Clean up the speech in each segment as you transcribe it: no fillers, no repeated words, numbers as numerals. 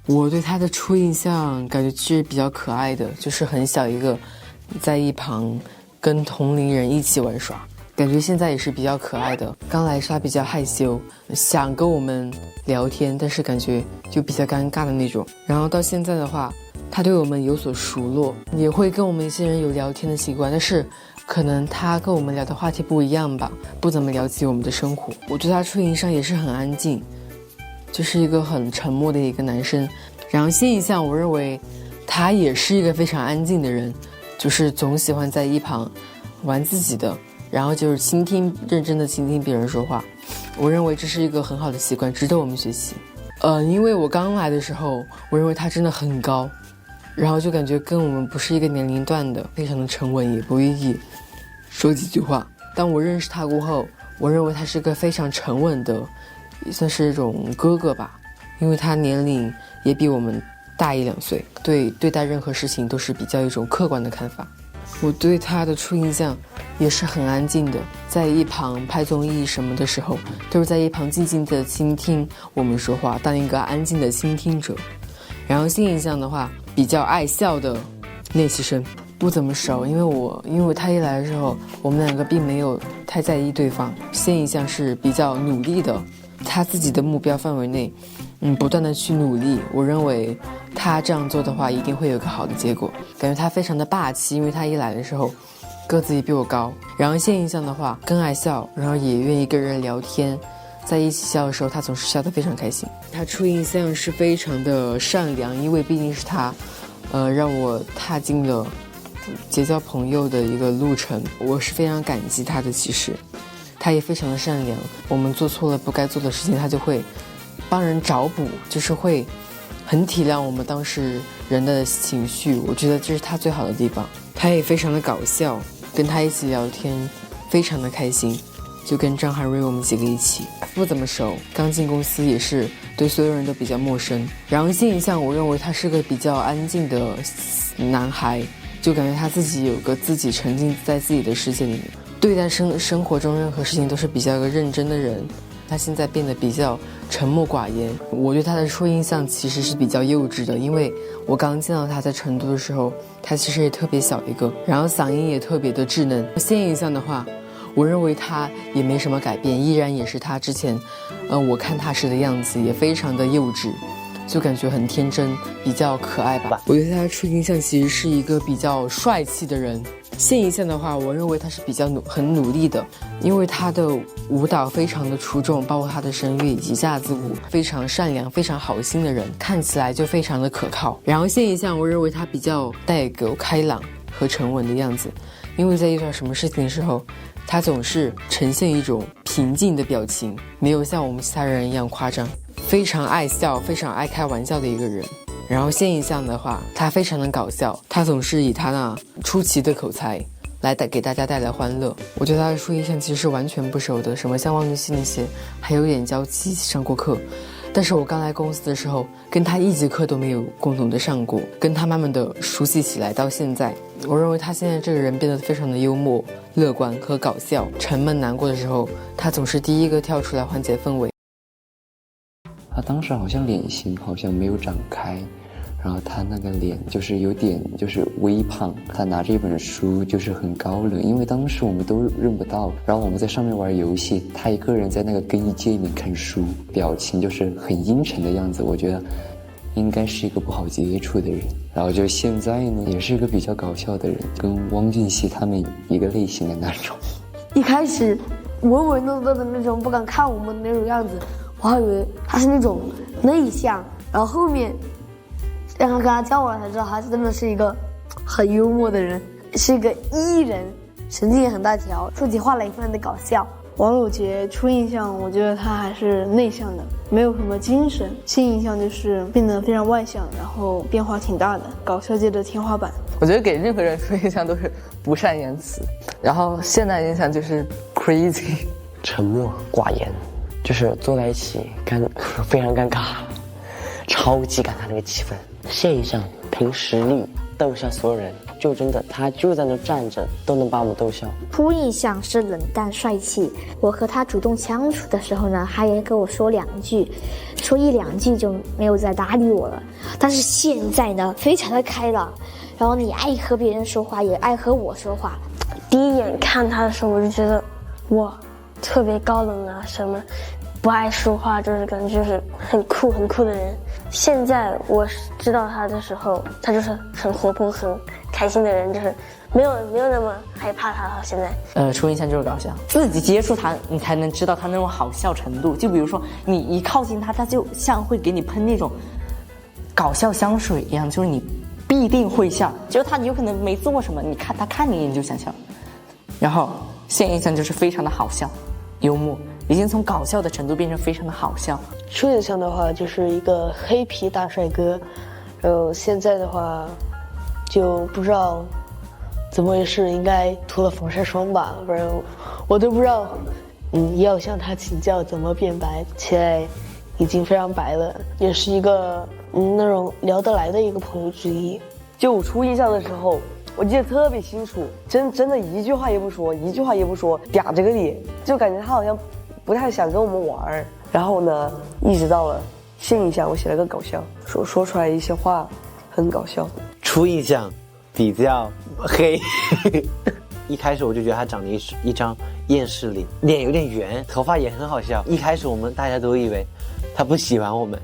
我对他的初印象感觉是比较可爱的，就是很小一个，在一旁跟同龄人一起玩耍，感觉现在也是比较可爱的。刚来时他比较害羞，想跟我们聊天，但是感觉就比较尴尬的那种。然后到现在的话，他对我们有所熟络，也会跟我们一些人有聊天的习惯，但是可能他跟我们聊的话题不一样吧，不怎么了解我们的生活。我对他初印象也是很安静，就是一个很沉默的一个男生。然后新印象我认为他也是一个非常安静的人，就是总喜欢在一旁玩自己的，然后就是认真的倾听别人说话。我认为这是一个很好的习惯，值得我们学习。因为我刚来的时候，我认为他真的很高，然后就感觉跟我们不是一个年龄段的，非常的沉稳，也不愿意说几句话。当我认识他过后，我认为他是个非常沉稳的，也算是一种哥哥吧，因为他年龄也比我们大1-2岁，对待任何事情都是比较一种客观的看法。我对他的初印象也是很安静的，在一旁拍综艺什么的时候，都是在一旁静静的倾听我们说话，当一个安静的倾听者。然后新印象的话，比较爱笑的练习生，不怎么熟，因为他一来的时候，我们两个并没有太在意对方。新印象是比较努力的，他自己的目标范围内，不断的去努力。我认为他这样做的话，一定会有个好的结果。感觉他非常的霸气，因为他一来的时候，个子也比我高。然后新印象的话，更爱笑，然后也愿意跟人聊天。在一起笑的时候，他总是笑得非常开心。他初印象是非常的善良，因为毕竟是他，让我踏进了结交朋友的一个路程，我是非常感激他的。其实，他也非常的善良，我们做错了不该做的事情，他就会帮人找补，就是会很体谅我们当事人的情绪。我觉得这是他最好的地方。他也非常的搞笑，跟他一起聊天，非常的开心。就跟张涵瑞我们几个一起，不怎么熟，刚进公司也是对所有人都比较陌生。然后新印象我认为他是个比较安静的男孩，就感觉他自己有个自己沉浸在自己的世界里面，对待生活中任何事情都是比较一个认真的人。他现在变得比较沉默寡言，我对他的初印象其实是比较幼稚的，因为我刚见到他在成都的时候，他其实也特别小一个，然后嗓音也特别的稚嫩。新印象的话，我认为他也没什么改变，依然也是他之前，我看他时的样子，也非常的幼稚，就感觉很天真，比较可爱吧。我对他的初印象其实是一个比较帅气的人。现印象的话，我认为他是比较很努力的，因为他的舞蹈非常的出众，包括他的声乐以及架子舞，非常善良、非常好心的人，看起来就非常的可靠。然后现印象，我认为他比较带有开朗和沉稳的样子，因为在遇到什么事情的时候，他总是呈现一种平静的表情，没有像我们其他人一样夸张，非常爱笑，非常爱开玩笑的一个人。然后现印象的话，他非常的搞笑，他总是以他那出奇的口才来给大家带来欢乐。我对他的初印象其实是完全不熟的，什么像汪俊熙那些还有点交集，一起上过课，但是我刚来公司的时候，跟他一节课都没有共同的上过，跟他慢慢的熟悉起来，到现在，我认为他现在这个人变得非常的幽默、乐观和搞笑。沉闷难过的时候，他总是第一个跳出来缓解氛围。他当时好像脸型好像没有长开，然后他那个脸就是有点就是微胖，他拿着一本书就是很高冷，因为当时我们都认不到，然后我们在上面玩游戏，他一个人在那个更衣间里面看书，表情就是很阴沉的样子，我觉得应该是一个不好接触的人。然后就现在呢，也是一个比较搞笑的人，跟汪俊熙他们一个类型的那种。一开始唯唯诺诺的那种，不敢看我们的那种样子，我还以为他是那种内向，然后后面然后跟他交往才知道，他真的是一个很幽默的人，是一个艺人，神经也很大条，说起话来也非常的搞笑。王友杰初印象，我觉得他还是内向的，没有什么精神。新印象就是变得非常外向，然后变化挺大的，搞笑界的天花板。我觉得给任何人初印象都是不善言辞，然后现在印象就是 crazy， 沉默寡言，就是坐在一起非常尴尬，超级尴尬那个气氛。现象凭实力斗下所有人，就真的他就在那站着，都能把我们逗笑。初印象是冷淡帅气，我和他主动相处的时候呢，他也跟我说2句，说1、2句就没有再搭理我了。但是现在呢，非常的开朗，然后你爱和别人说话，也爱和我说话。第一眼看他的时候，我就觉得哇，特别高冷啊，什么不爱说话，就是感觉就是很酷的人。现在我知道他的时候，他就是很活泼、很开心的人，就是没有那么害怕他了。现在，初印象就是搞笑，自己接触他，你才能知道他那种好笑程度。就比如说，你一靠近他，他就像会给你喷那种搞笑香水一样，就是你必定会笑。就是他有可能没做什么，你看他看你一眼就想笑。然后现印象就是非常的好笑、幽默，已经从搞笑的程度变成非常的好笑。初印象的话就是一个黑皮大帅哥，然后现在的话就不知道怎么回事，应该涂了防晒霜吧，不然我都不知道。要向他请教怎么变白，现在已经非常白了，也是一个那种聊得来的一个朋友之一。就我初印象的时候，我记得特别清楚，真的一句话也不说，嗲着个脸，就感觉他好像不太想跟我们玩儿。然后呢，一直到了现印象，我写了个搞笑，说出来一些话很搞笑。初印象比较黑，一开始我就觉得他长了一张厌世脸，脸有点圆，头发也很好笑。一开始我们大家都以为他不喜欢我们，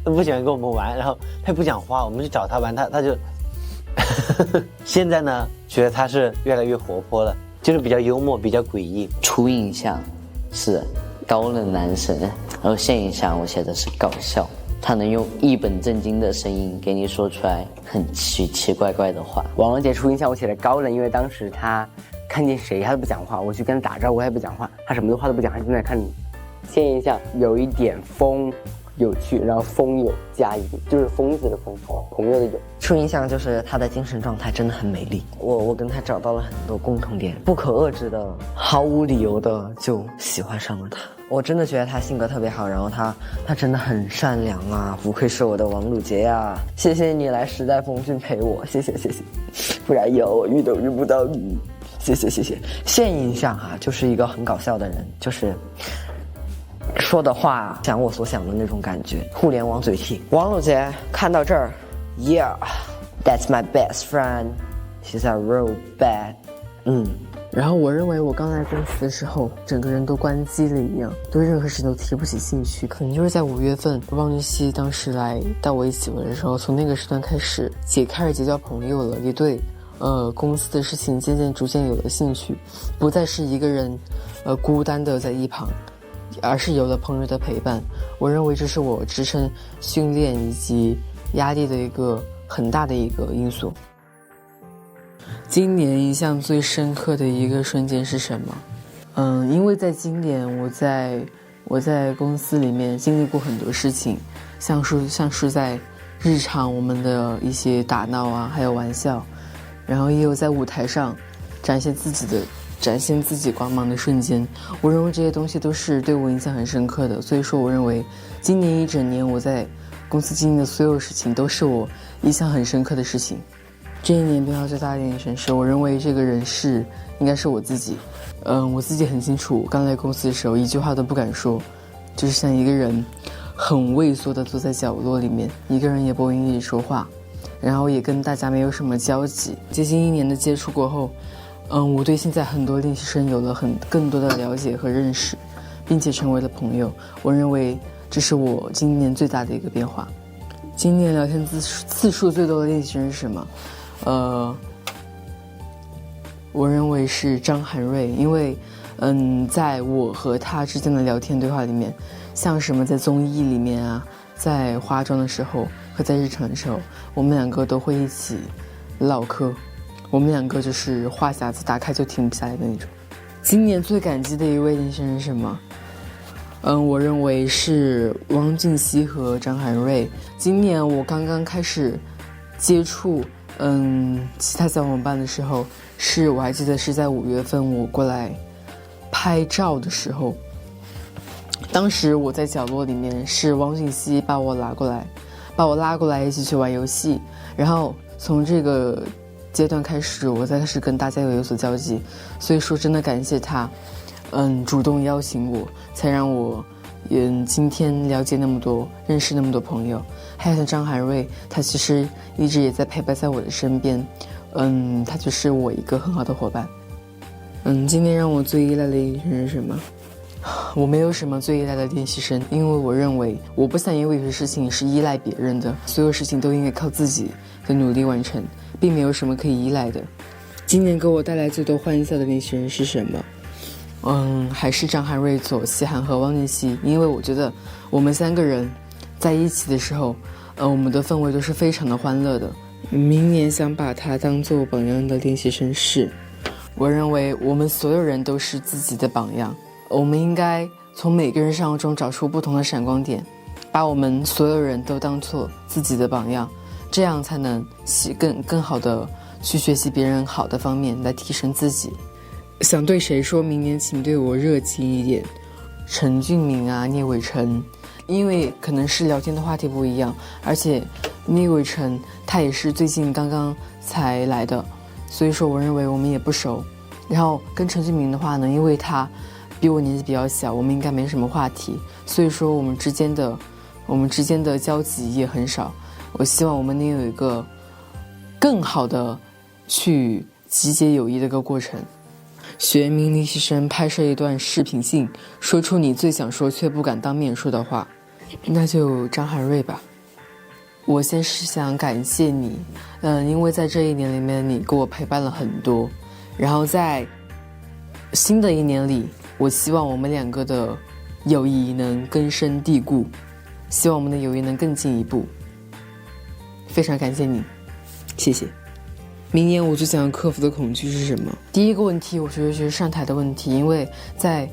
不喜欢跟我们玩，然后他也不讲话，我们去找他玩，他就现在呢，觉得他是越来越活泼了，就是比较幽默，比较诡异。初印象是高冷男神，然后现印象我写的是搞笑，他能用一本正经的声音给你说出来很奇怪怪的话。王龙杰初印象我写的高冷，因为当时他看见谁他都不讲话，我去跟他打招呼他也不讲话，他什么话都不讲，他就在看你。现印象有一点疯，有趣，然后风有加一，就是疯子的疯，朋友的友。初印象就是他的精神状态真的很美丽，我跟他找到了很多共同点，不可遏制的、毫无理由的就喜欢上了他。我真的觉得他性格特别好，然后他真的很善良啊，不愧是我的王鲁杰呀！谢谢你来时代峰峻陪我，谢谢，不然以后我遇不到你，谢谢。现印象就是一个很搞笑的人，就是说的话想我所想的那种感觉，互联网嘴替。王鲁杰看到这儿 ，Yeah, that's my best friend. She's a real bad. 然后我认为我刚来公司的时候，整个人都关机了一样，对任何事都提不起兴趣。可能就是在5月份，汪俊熙当时来带我一起玩的时候，从那个时段开始开始结交朋友了，也对公司的事情逐渐有了兴趣，不再是一个人孤单的在一旁，而是有了朋友的陪伴。我认为这是我支撑训练以及压力的一个很大的一个因素。今年印象最深刻的一个瞬间是什么？因为在今年我在公司里面经历过很多事情，像是在日常我们的一些打闹啊，还有玩笑，然后也有在舞台上展现自己光芒的瞬间。我认为这些东西都是对我印象很深刻的，所以说我认为今年一整年我在公司经历的所有事情都是我印象很深刻的事情。这一年变化最大的一件事是，我认为这个人是应该是我自己。我自己很清楚，刚来公司的时候一句话都不敢说，就是像一个人很畏缩的坐在角落里面，一个人也不愿意说话，然后也跟大家没有什么交集。接近1年的接触过后，我对现在很多练习生有了更多的了解和认识，并且成为了朋友。我认为这是我今年最大的一个变化。今年聊天次数最多的练习生是什么？我认为是张涵瑞，因为在我和他之间的聊天对话里面，像什么在综艺里面啊，在化妆的时候和在日常的时候，我们两个都会一起唠嗑，我们两个就是话匣子打开就停不下来的那种。今年最感激的一位练习生是什么？我认为是汪俊熙和张涵瑞。今年我刚刚开始接触其他小伙伴的时候，我还记得是在5月份我过来拍照的时候，当时我在角落里面，是汪俊熙把我拉过来一起去玩游戏，然后从这个阶段开始，我才开始跟大家有所交集，所以说真的感谢他，主动邀请我，才让我，今天了解那么多，认识那么多朋友。还有像张涵瑞，他其实一直也在陪伴在我的身边，他就是我一个很好的伙伴。今天让我最依赖的练习生是什么？我没有什么最依赖的练习生，因为我认为我不想因为有些事情是依赖别人的，所有事情都应该靠自己的努力完成，并没有什么可以依赖的。今年给我带来最多欢笑的练习生是什么？还是张涵瑞、左希涵和汪念希，因为我觉得我们3个人在一起的时候，我们的氛围都是非常的欢乐的。明年想把他当做榜样的练习生是，我认为我们所有人都是自己的榜样，我们应该从每个人身上中找出不同的闪光点，把我们所有人都当做自己的榜样，这样才能更好的去学习别人好的方面，来提升自己。想对谁说明年请对我热情一点？陈俊明啊，聂伟成，因为可能是聊天的话题不一样，而且聂伟成他也是最近刚刚才来的，所以说我认为我们也不熟。然后跟陈俊明的话呢，因为他比我年纪比较小，我们应该没什么话题，所以说我们之间的交集也很少。我希望我们能有一个更好的去集结友谊的一个过程。学名练习生拍摄一段视频信，说出你最想说却不敢当面说的话，那就张涵瑞吧。我先是想感谢你，因为在这一年里面你给我陪伴了很多，然后在新的一年里，我希望我们2个的友谊能根深蒂固，希望我们的友谊能更进一步。非常感谢你，谢谢。明年我最想要克服的恐惧是什么？第一个问题，我觉得就是上台的问题，因为在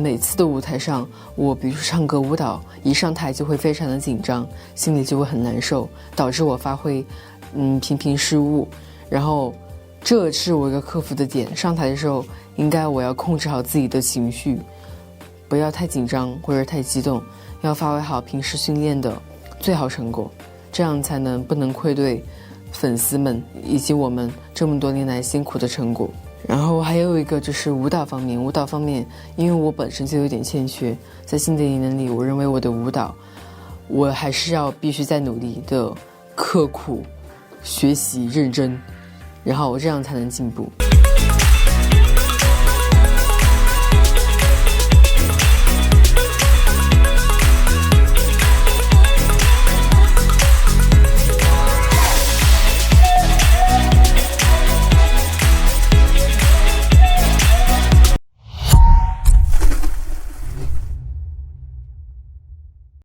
每次的舞台上，我比如说唱歌舞蹈，一上台就会非常的紧张，心里就会很难受，导致我发挥频频失误，然后这是我一个克服的点。上台的时候，应该我要控制好自己的情绪，不要太紧张或者太激动，要发挥好平时训练的最好成果，这样才能不能愧对粉丝们以及我们这么多年来辛苦的成果。然后还有一个就是舞蹈方面，因为我本身就有点欠缺，在新的一年里，我认为我的舞蹈，我还是要必须再努力的刻苦学习认真，然后这样才能进步。